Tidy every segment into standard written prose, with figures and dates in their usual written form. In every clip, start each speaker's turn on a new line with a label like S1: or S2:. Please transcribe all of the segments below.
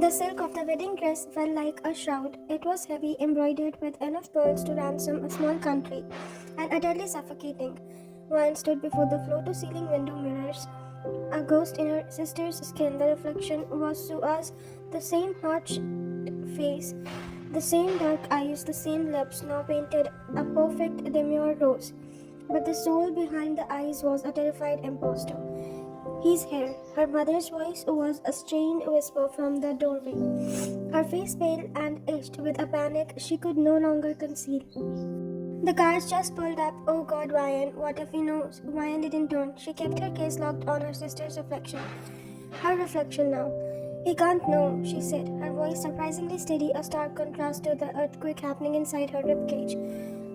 S1: The silk of the wedding dress felt like a shroud. It was heavy, embroidered with enough pearls to ransom a small country, and utterly suffocating. Vine stood before the floor-to-ceiling window mirrors, a ghost in her sister's skin. The reflection was to us the same hot face, the same dark eyes, the same lips, now painted a perfect demure rose. But the soul behind the eyes was a terrified impostor. He's here. Her mother's voice was a strained whisper from the doorway, her face pale and itched with a panic she could no longer conceal. The cars just pulled up. Oh God, Ryan, what if he knows? Ryan didn't turn. She kept her gaze locked on her sister's reflection. Her reflection now. He can't know, she said, her voice surprisingly steady, a stark contrast to the earthquake happening inside her ribcage.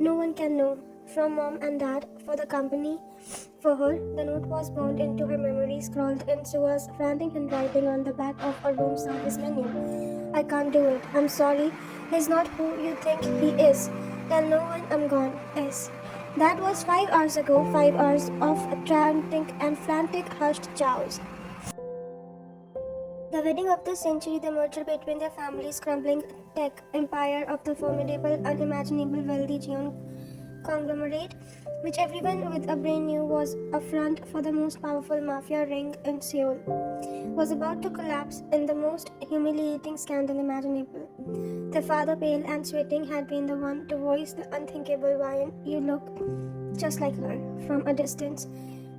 S1: No one can know. From Mom and Dad, for the company, for her, the note was burned into her memory, scrawled in Sua's frantic handwriting on the back of a room service menu. I can't do it. I'm sorry. He's not who you think he is. Tell no one I'm gone. S. That was 5 hours ago, 5 hours of frantic hushed chows. The wedding of the century, the merger between their families, crumbling tech empire of the formidable, unimaginable wealthy Jeon conglomerate, which everyone with a brain knew was a front for the most powerful mafia ring in Seoul, was about to collapse in the most humiliating scandal imaginable. The father, pale and sweating, had been the one to voice the unthinkable. Ryan, you look just like her. From a distance,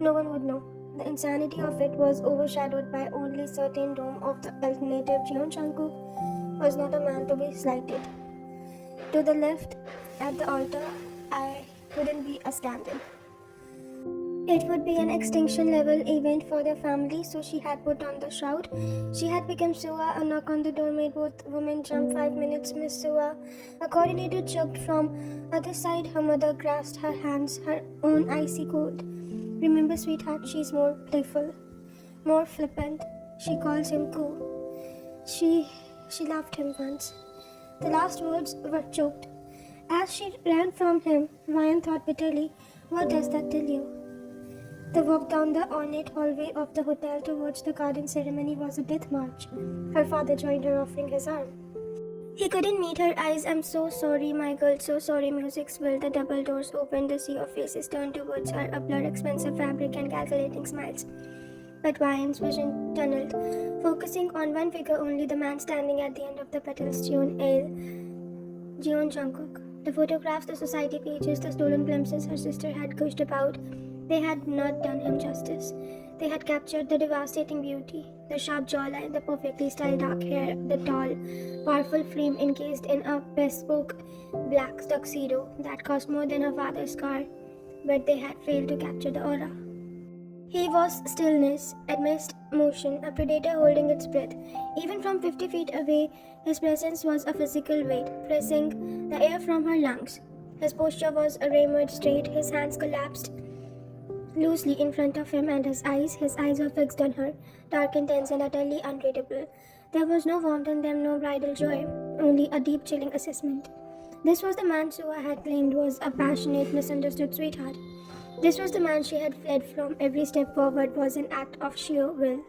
S1: no one would know. The insanity of it was overshadowed by only certain dome of the alternative. Jeon Jungkook was not a man to be slighted. To the left, at the altar, I wouldn't be a scandal. It would be an extinction level event for their family, so she had put on the shroud. She had become Sua. A knock on the door made both women jump. 5 minutes, Miss Sua. A coordinator choked from other side. Her mother grasped her hands, her own icy cold. Remember, sweetheart, she's more playful, more flippant. She calls him cool. She loved him once. The last words were choked. As she ran from him, Ryan thought bitterly, what does that tell you? The walk down the ornate hallway of the hotel towards the garden ceremony was a death march. Her father joined her, offering his arm. He couldn't meet her eyes. I'm so sorry, my girl, so sorry. Music swelled, the double doors opened, the sea of faces turned towards her, a blur, expensive fabric and calculating smiles. But Ryan's vision tunneled, focusing on one figure only, the man standing at the end of the petals, Jeon Jungkook. The photographs, the society pages, the stolen glimpses her sister had gushed about, they had not done him justice. They had captured the devastating beauty, the sharp jawline, the perfectly styled dark hair, the tall, powerful frame encased in a bespoke black tuxedo that cost more than her father's car, but they had failed to capture the aura. He was stillness, amidst motion, a predator holding its breath. Even from 50 feet away, his presence was a physical weight, pressing the air from her lungs. His posture was rammed straight, his hands collapsed loosely in front of him, and his eyes were fixed on her, dark, intense, and utterly unreadable. There was no warmth in them, no bridal joy, only a deep, chilling assessment. This was the man Sua had claimed was a passionate, misunderstood sweetheart. This was the man she had fled from. Every step forward was an act of sheer will.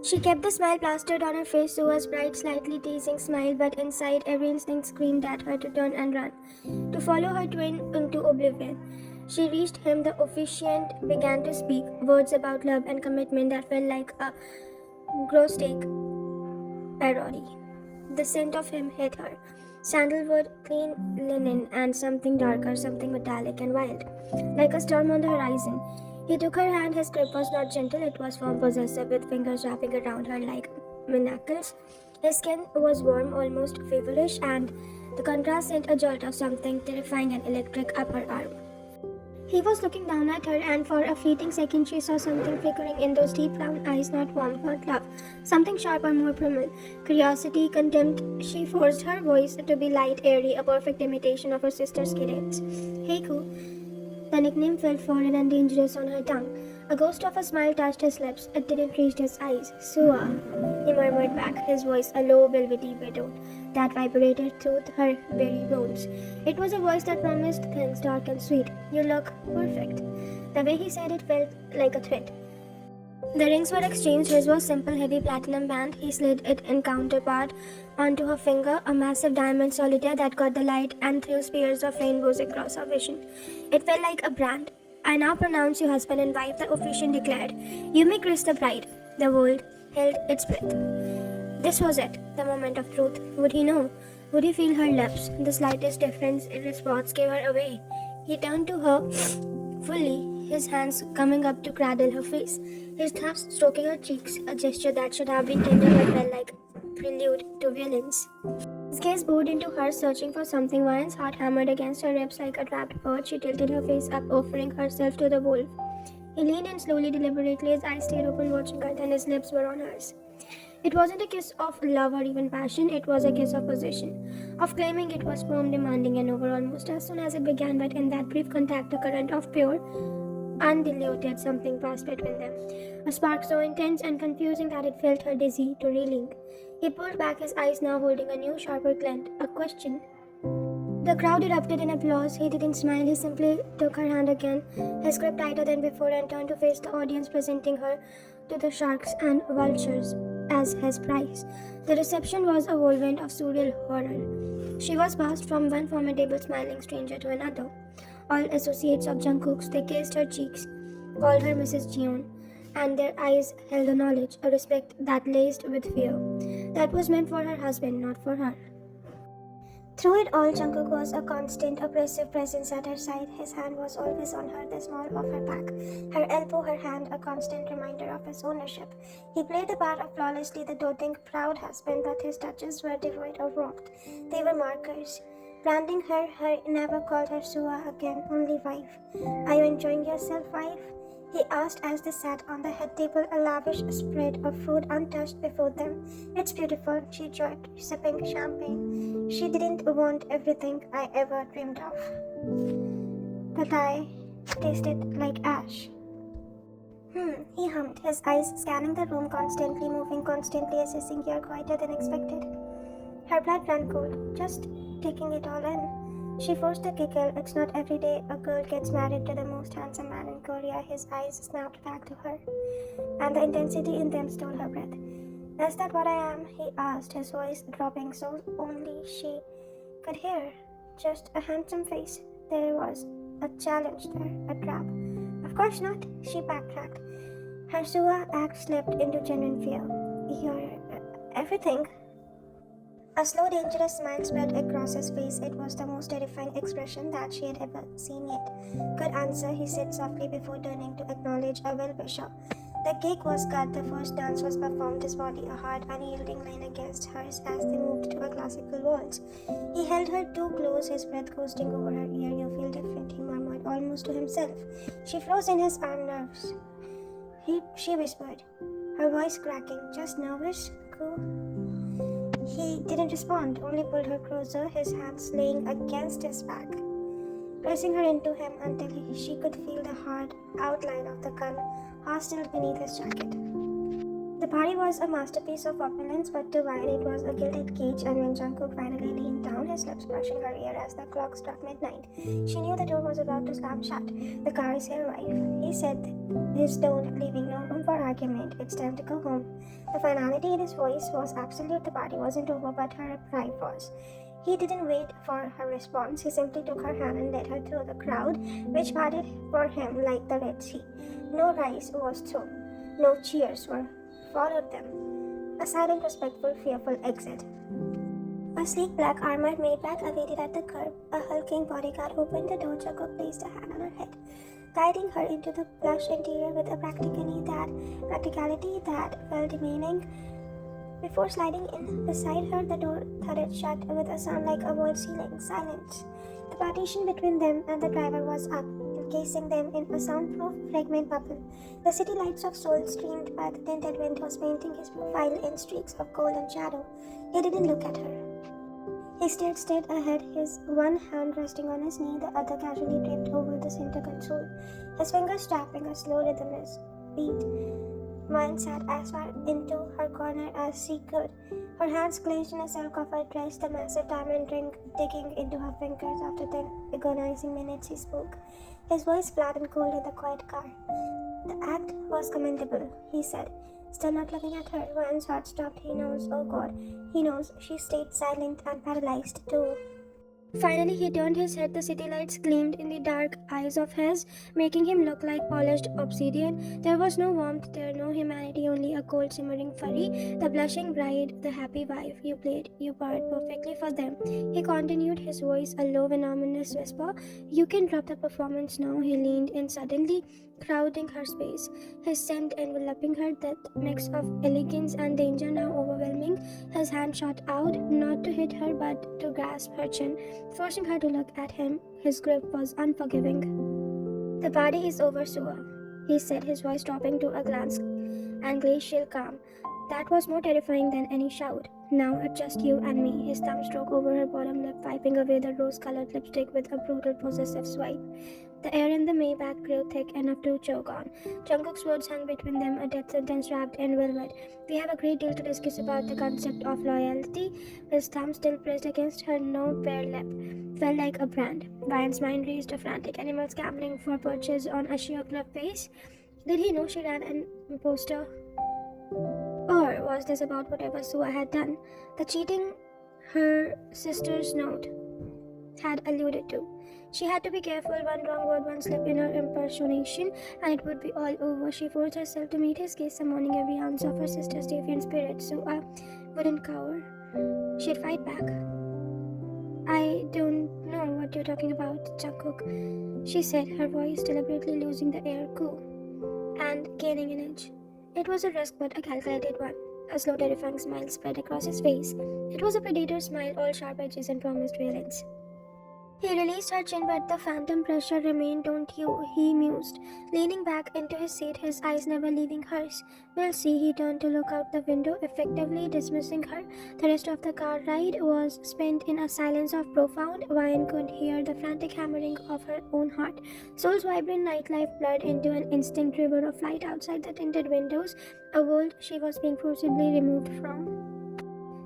S1: She kept the smile plastered on her face, Sua's bright, slightly teasing smile, but inside every instinct screamed at her to turn and run, to follow her twin into oblivion. She reached him. The officiant began to speak, words about love and commitment that felt like a grotesque parody. The scent of him hit her. Sandalwood, clean linen, and something darker, something metallic and wild, like a storm on the horizon. He took her hand. His grip was not gentle, it was firm, possessive, with fingers wrapping around her like manacles. His skin was warm, almost feverish, and the contrast sent a jolt of something terrifying and electric up her arm. He was looking down at her, and for a fleeting second she saw something flickering in those deep brown eyes, not warmth, not love, something sharper, more primal. Curiosity, contempt. She forced her voice to be light, airy, a perfect imitation of her sister's cadence. Heiku, the nickname felt foreign and dangerous on her tongue. A ghost of a smile touched his lips. It didn't reach his eyes. Sua, he murmured back, his voice a low, velvety baritone that vibrated through her very bones. It was a voice that promised things dark and sweet. You look perfect. The way he said it felt like a threat. The rings were exchanged. His was simple, heavy platinum band. He slid it in counterpart onto her finger, a massive diamond solitaire that caught the light and threw spears of rainbows across her vision. It felt like a brand. I now pronounce you husband and wife, the officiant declared. You may kiss the bride. The world held its breath. This was it, the moment of truth. Would he know? Would he feel her lips? The slightest difference in response gave her away. He turned to her fully, his hands coming up to cradle her face, his thumbs stroking her cheeks, a gesture that should have been tender but felt like prelude to violence. His gaze bored into hers, searching for something. Ryan's heart hammered against her ribs like a trapped bird. She tilted her face up, offering herself to the wolf. He leaned in slowly, deliberately, his eyes stayed open, watching her, then his lips were on hers. It wasn't a kiss of love or even passion, it was a kiss of possession, of claiming. It was firm, demanding, and over almost as soon as it began, but in that brief contact, a current of pure, undiluted something passed between them, a spark so intense and confusing that it felt her dizzy to reeling. He pulled back, his eyes now holding a new, sharper glint, a question. The crowd erupted in applause. He didn't smile, he simply took her hand again, his grip tighter than before, and turned to face the audience, presenting her to the sharks and vultures as his prize. The reception was a whirlwind of surreal horror. She was passed from one formidable smiling stranger to another. All associates of Jungkook's, they kissed her cheeks, called her Mrs. Jeon, and their eyes held a knowledge, a respect that laced with fear. That was meant for her husband, not for her. Through it all, Jungkook was a constant, oppressive presence at her side. His hand was always on her, the small of her back, her elbow, her hand, a constant reminder of his ownership. He played the part of flawlessly the doting, proud husband, but his touches were devoid of warmth. They were markers. Branding her, never called her Sua again, only wife. Are you enjoying yourself, wife? He asked as they sat on the head table, a lavish spread of food untouched before them. It's beautiful, she chirped, sipping champagne. She didn't want everything I ever dreamed of. The Thai tasted like ash. He hummed, his eyes scanning the room, constantly moving, constantly assessing. You're quieter than expected. Her blood ran cold, just taking it all in. She forced a giggle. It's not every day a girl gets married to the most handsome man in Korea. His eyes snapped back to her, and the intensity in them stole her breath. Is that what I am? He asked, his voice dropping so only she could hear. Just a handsome face. There was a challenge there, a trap. Of course not, she backtracked. Her Sua act slipped into genuine fear. You're everything. A slow, dangerous smile spread across his face. It was the most terrifying expression that she had ever seen yet. Good answer, he said softly before turning to acknowledge a well-wisher. The cake was cut, the first dance was performed, his body a hard, unyielding line against hers as they moved to a classical waltz. He held her too close, his breath coasting over her ear. You feel different, he murmured, almost to himself. She froze in his arm nerves. She whispered, her voice cracking. Just nervous? Cool. He didn't respond, only pulled her closer, his hands laying against his back, pressing her into him until she could feel the hard outline of the gun hostile beneath his jacket. The party was a masterpiece of opulence, but to Ryan it was a gilded cage, and when Jungkook finally leaned down, his lips brushing her ear as the clock struck midnight, she knew the door was about to slam shut. The car is here, wife, he said, his tone leaving no room for argument. It's time to go home. The finality in his voice was absolute. The party wasn't over, but her pride was. He didn't wait for her response. He simply took her hand and led her through the crowd, which parted for him like the Red Sea. No rice was thrown. No cheers were followed them. A silent, respectful, fearful exit. A sleek black armored maid-black awaited at the curb. A hulking bodyguard opened the door. Jungkook placed a hand on her head, guiding her into the plush interior with a practicality that felt demeaning. Before sliding in beside her, the door thudded shut with a sound like a world ceiling. Silence. The partition between them and the driver was up, encasing them in a soundproof fragment bubble. The city lights of Seoul streamed by the tinted windows, painting his profile in streaks of golden shadow. He didn't look at her. He stared straight ahead, his one hand resting on his knee, the other casually draped over the center console, his fingers tapping a slow rhythmless beat. Mine sat as far into her corner as she could, her hands clenched in a silk of her dress, the massive diamond ring digging into her fingers. After 10 agonizing minutes, he spoke, his voice flat and cold in the quiet car. The act was commendable, he said, still not looking at her. Ryan's heart stopped. He knows, oh God, he knows. She stayed silent and paralyzed too. Finally, he turned his head. The city lights gleamed in the dark eyes of his, making him look like polished obsidian. There was no warmth there, no humanity, only a cold, simmering fury. The blushing bride, the happy wife. You played, you part perfectly for them. He continued, his voice a low, venomous whisper. You can drop the performance now. He leaned in suddenly, crowding her space, his scent enveloping her, that mix of elegance and danger now overwhelming. His hand shot out, not to hit her but to grasp her chin, forcing her to look at him. His grip was unforgiving. The party is over, Sua, he said, his voice dropping to a glance and glacial calm. That was more terrifying than any shout. Now it's just you and me. His thumb stroked over her bottom lip, wiping away the rose-colored lipstick with a brutal, possessive swipe. The air in the Maybach grew thick enough to choke on. Jungkook's words hung between them, a death sentence wrapped in velvet. We have a great deal to discuss about the concept of loyalty. His thumb still pressed against her bare lip. Felt like a brand. Ryan's mind raced, a frantic animal scrambling for perches on a sheer cliff face. Did he know she ran an imposter? Or was this about whatever Sua had done? The cheating her sister's note had alluded to. She had to be careful. One wrong word, one slip in her impersonation, and it would be all over. She forced herself to meet his gaze, summoning every ounce of her sister's defiant spirit. Sua wouldn't cower. She'd fight back. I don't know what you're talking about, Jungkook, she said, her voice deliberately losing the air cool and gaining an edge. It was a risk, but a calculated one. A slow, terrifying smile spread across his face. It was a predator's smile, all sharp edges and promised violence. He released her chin, but the phantom pressure remained. Don't you? He mused, leaning back into his seat, his eyes never leaving hers. We'll see. He turned to look out the window, effectively dismissing her. The rest of the car ride was spent in a silence of profound. Ryan could hear the frantic hammering of her own heart. Seoul's vibrant nightlife blurred into an instinct river of light outside the tinted windows, a world she was being forcibly removed from.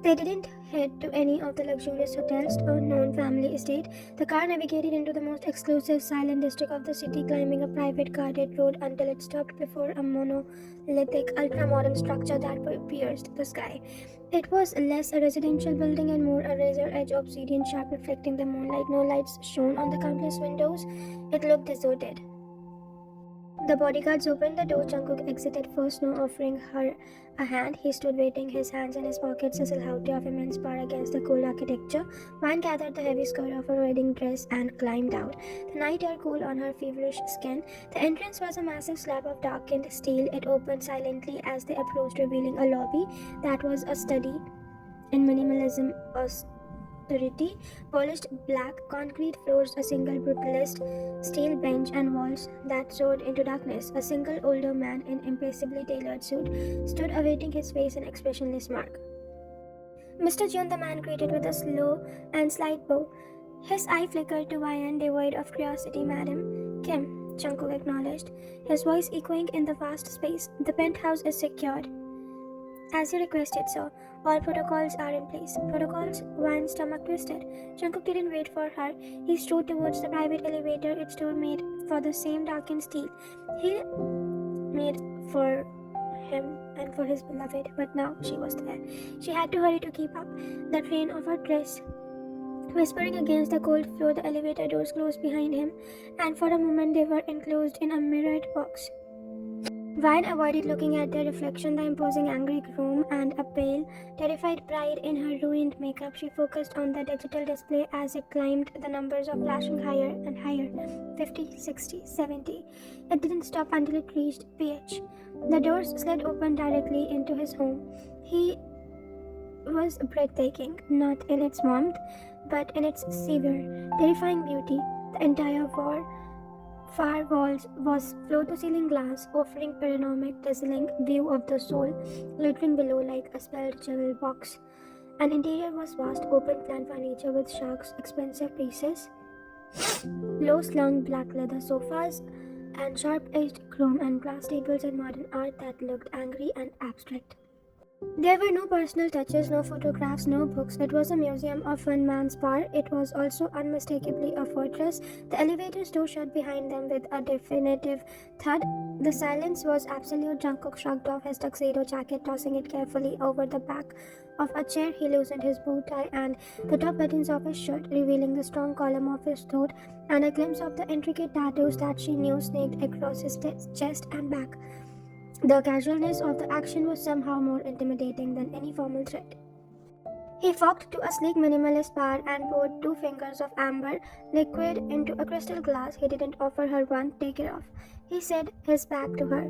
S1: They didn't head to any of the luxurious hotels or known family estate. The car navigated into the most exclusive, silent district of the city, climbing a private guarded road until it stopped before a monolithic, ultra-modern structure that pierced the sky. It was less a residential building and more a razor-edge obsidian sharp reflecting the moonlight. No lights shone on the countless windows. It looked deserted. The bodyguards opened the door. Jungkook exited first, no offering her a hand. He stood waiting, his hands in his pockets, a silhouette of immense power against the cold architecture. Ryan gathered the heavy skirt of her wedding dress and climbed out. The night air cooled on her feverish skin. The entrance was a massive slab of darkened steel. It opened silently as they approached, revealing a lobby that was a study in minimalism, austerity, polished black concrete floors, a single brutalist steel bench, and walls that soared into darkness. A single older man in impassively tailored suit stood awaiting his face an expressionless mark. Mr. Jeon, the man greeted with a slow and slight bow. His eye flickered to Ryan, devoid of curiosity. Madam. Kim, Jungkook acknowledged, his voice echoing in the vast space. The penthouse is secured. As you requested, sir. All protocols are in place. Protocols? Ryan's stomach twisted. Jungkook didn't wait for her. He strode towards the private elevator. Its door made for the same darkened steel he made for him and for his beloved. But now she was there. She had to hurry to keep up. The train of her dress whispering against the cold floor, the elevator doors closed behind him, and for a moment they were enclosed in a mirrored box. Ryan avoided looking at their reflection, the imposing angry groom and a pale, terrified bride in her ruined makeup. She focused on the digital display as it climbed, the numbers of flashing higher and higher. 50, 60, 70. It didn't stop until it reached PH. The doors slid open directly into his home. He was breathtaking, not in its warmth, but in its severe, terrifying beauty. The entire far walls was floor-to-ceiling glass, offering panoramic, dazzling view of the soul, glittering below like a spelled jewel box. An interior was vast, open-plan furniture with sharks, expensive pieces, low-slung black leather sofas, and sharp-edged chrome and glass tables and modern art that looked angry and abstract. There were no personal touches, no photographs, no books. It was a museum of one man's power. It was also unmistakably a fortress. The elevator's door shut behind them with a definitive thud. The silence was absolute. Jungkook shrugged off his tuxedo jacket, tossing it carefully over the back of a chair. He loosened his bow tie and the top buttons of his shirt, revealing the strong column of his throat and a glimpse of the intricate tattoos that she knew snaked across his chest and back. The casualness of the action was somehow more intimidating than any formal threat. He walked to a sleek minimalist bar and poured 2 fingers of amber liquid into a crystal glass. He didn't offer her one. Take it off, he said, his back to her,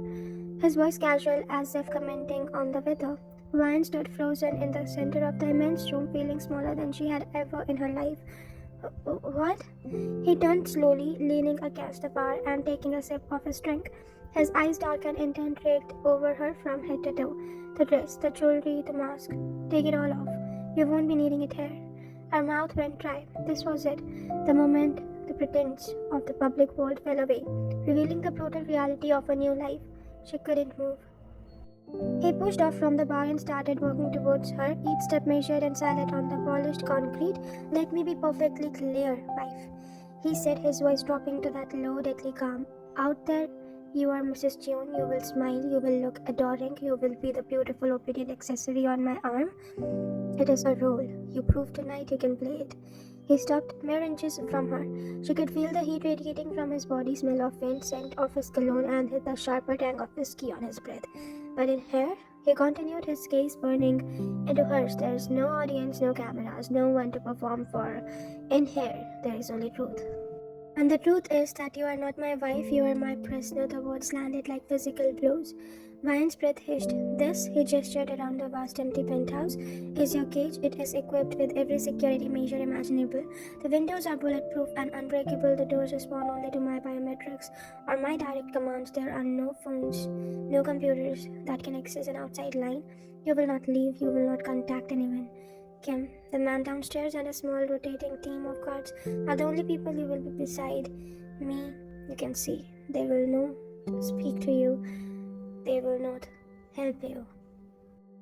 S1: his voice casual as if commenting on the weather. Wine stood frozen in the center of the immense room, feeling smaller than she had ever in her life. What? He turned slowly, leaning against the bar and taking a sip of his drink. His eyes dark and intent raked over her from head to toe. The dress, the jewelry, the mask. Take it all off. You won't be needing it here. Her mouth went dry. This was it. The moment the pretense of the public world fell away, revealing the brutal reality of a new life. She couldn't move. He pushed off from the bar and started walking towards her, each step measured and silent on the polished concrete. Let me be perfectly clear, wife, he said, his voice dropping to that low, deadly calm. Out there, you are Mrs. June. You will smile, you will look adoring, you will be the beautiful, obedient accessory on my arm. It is a role. You prove tonight you can play it. He stopped mere inches from her. She could feel the heat radiating from his body, smell of faint scent of his cologne, and the sharper tang of whiskey on his breath. But in her, he continued, his gaze burning into hers. There is no audience, no cameras, no one to perform for. In here, there is only truth. And the truth is that you are not my wife, you are my prisoner. The words landed like physical blows. Ryan's breath hissed. This, he gestured around the vast empty penthouse, is your cage. It is equipped with every security measure imaginable. The windows are bulletproof and unbreakable. The doors respond only to my biometrics or my direct commands. There are no phones, no computers that can access an outside line. You will not leave, you will not contact anyone. Kim, the man downstairs, and a small rotating team of guards are the only people you will be beside me. You can see. They will not speak to you. They will not help you.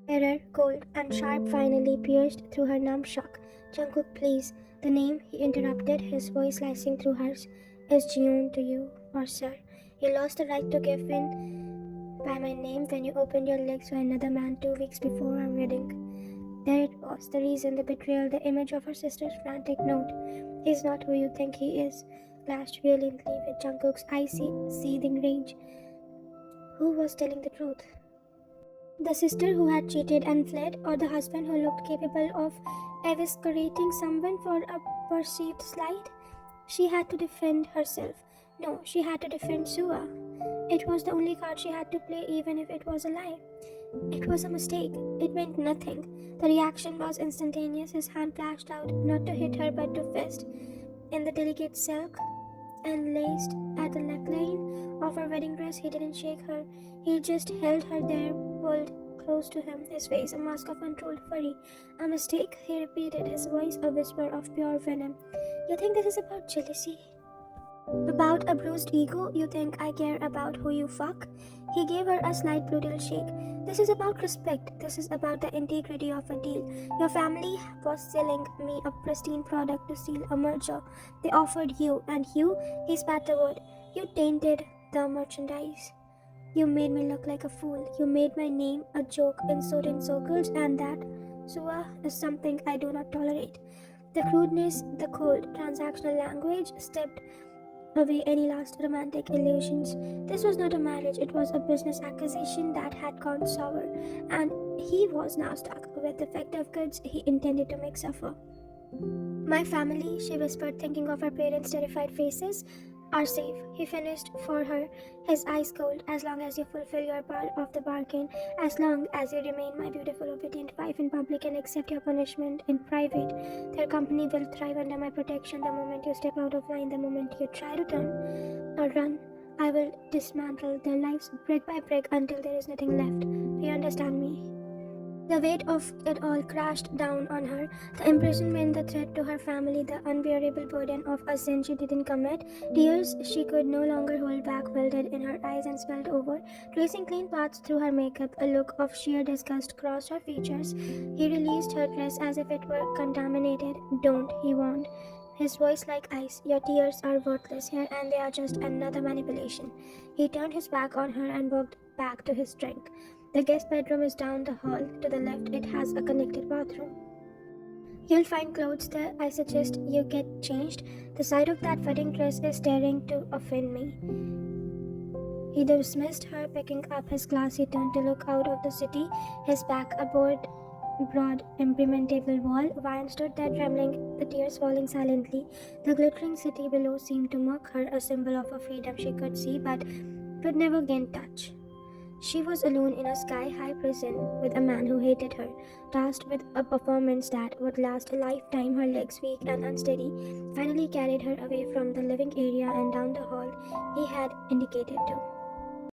S1: Terror, cold, and sharp finally pierced through her numb shock. Jungkook, please. The name, he interrupted, his voice slicing through hers, is Jiyoon to you, or sir. You lost the right to give in by my name when you opened your legs to another man 2 weeks before our wedding. There it was, the reason, the betrayal, the image of her sister's frantic note. He's not who you think he is, clashed violently with Jungkook's icy, seething rage. Who was telling the truth? The sister who had cheated and fled, or the husband who looked capable of eviscerating someone for a perceived slight? She had to defend herself. No, she had to defend Sua. It was the only card she had to play, even if it was a lie. It was a mistake. It meant nothing. The reaction was instantaneous. His hand flashed out, not to hit her but to fist in the delicate silk and laced at the neckline of her wedding dress. He didn't shake her. He just held her there, pulled close to him, his face a mask of untold fury. A mistake, he repeated, his voice a whisper of pure venom. You think this is about jealousy? About a bruised ego? You think I care about who you fuck? He gave her a slight brutal shake. This is about respect. This is about the integrity of a deal. Your family was selling me a pristine product to seal a merger. They offered you, and you, he spat the word, you tainted the merchandise. You made me look like a fool. You made my name a joke in certain circles, and that, Sua, is something I do not tolerate. The crudeness, the cold, transactional language stepped away any last romantic illusions. This was not a marriage, it was a business acquisition that had gone sour, and he was now stuck with defective goods he intended to make suffer. My family, she whispered, thinking of her parents' terrified faces, are safe, he finished for her, his eyes cold. As long as you fulfill your part of the bargain, as long as you remain my beautiful, obedient wife in public and accept your punishment in private, their company will thrive under my protection. The moment you step out of line, the moment you try to turn or run, I will dismantle their lives brick by brick until there is nothing left. Do you understand me? The weight of it all crashed down on her. The imprisonment, the threat to her family, the unbearable burden of a sin she didn't commit. Tears she could no longer hold back welted in her eyes and spilled over, tracing clean paths through her makeup. A look of sheer disgust crossed her features. He released her dress as if it were contaminated. "Don't," he warned, his voice like ice. "Your tears are worthless here, and they are just another manipulation." He turned his back on her and walked back to his drink. The guest bedroom is down the hall. To the left, it has a connected bathroom. "You'll find clothes there. I suggest you get changed. The sight of that wedding dress is staring to offend me." He dismissed her. Picking up his glass, he turned to look out of the city, his back aboard broad, impenetrable wall. Vine stood there trembling, the tears falling silently. The glittering city below seemed to mock her, a symbol of a freedom she could see but could never gain touch. She was alone in a sky-high prison with a man who hated her, tasked with a performance that would last a lifetime. Her legs, weak and unsteady, finally carried her away from the living area and down the hall he had indicated to.